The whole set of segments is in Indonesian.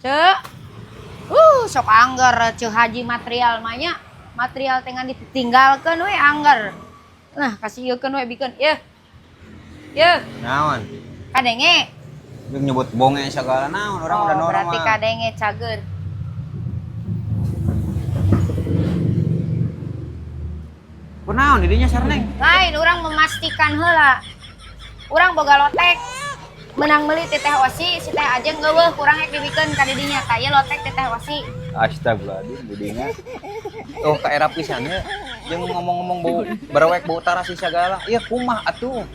Cek. Sok anggar ceu haji material mah nya. Material tengan ditinggalkeun we anggar. Nah, kasih ieukeun we bikeun. Yeuh. Naon? Kadenge. Jeung nyebut bonge segala naon orang udah normal. Berarti kadenge cager. Kunaon didinya sarneng? Lain urang memastikan heula. Urang boga lotek. Menang meuli teh osi, si teh Ajeng eueuh urang rek dibikeun ka didinya. Ka ieu lotek teh osi. Astagfirullahaladzim didinya. Oh ka era pisan ya. Jeung ngomong-ngomong bau berewek bau tarasi segala. Iya kumah atuh.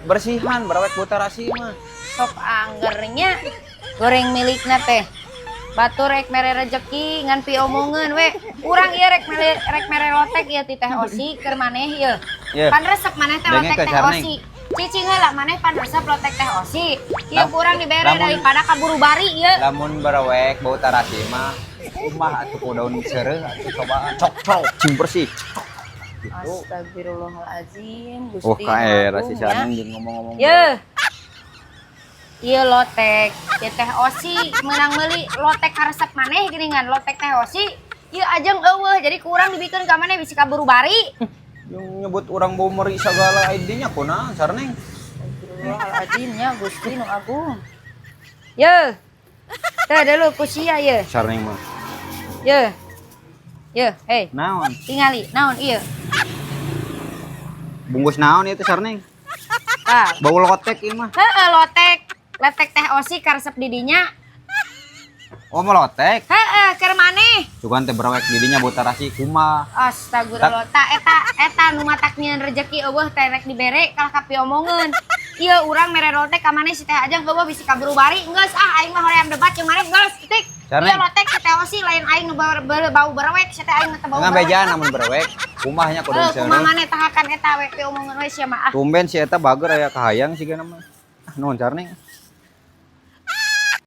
Bersihan berewek bau tarasi mah. Sok anggernya goreng milikna teh. Batur rek mere rezeki ngan piomongeun we. Urang ieu rek mere lotek ieu ti teh osi keur maneh ieu. Iya. Pan resep maneh teh Denge lotek ke teh Sarneng. osi. Cicing heula maneh pan resep lotek teh osi. Ieu kurang dibere lamun- daripada kaburu bari ieu. Lamun berewek bau tarasi mah kumah atuh ku daun seureuh atuh cobaan cok cing bersih. Gitu. Astagfirullahalazim Gusti. Oh ka era si Agung, sarneng ya. jeung ngomong-ngomong. Yeuh. Ieu lotek, ieu teh osi menang meuli lotek karesep maneh geuningan lotek teh osi. Ieu Ajeng eueuh jadi kurang dibikeun ka maneh bisi kaburu bari. Yang nyebut orang bau meri segala ID-nya kunaon sarneng? Astagfirullahalazim nya Gusti nu agung. Yeuh. Teh deuleu ku sia ieu. Sarneng mah. Yeuh. Yeuh, hei. Naon? Tingali, naon ieu? Bungkus naon itu sarneng? Tah. Bau lotek ieu mah. Heeh lotek. Lotek teh osi karesep didinya. Oh mau lotek? Heeh, keur maneh. Sugan teh berewek didinya bau tarasi kumah. Astagfirullah. Eta nu matak nyieun rezeki eueuh teh rek dibere kalah kapiomongeun. Ieu urang mere lotek ka maneh si teh Ajeng eueuh bisi kaburu bari. Geus aing mah hoream debat jeung maneh geus titik. Sarneng. Ieu lotek si teh osi lain aing nu bau berewek si teh aing teh bau Enggak bejaan namun berewek. Kumahnya kudu kumaha seureuh. maneh tahakan eta we piomongeun we sia mah ah. Tumben si eta bager aya kahayang sigana mah. Ah nuhun sarneng.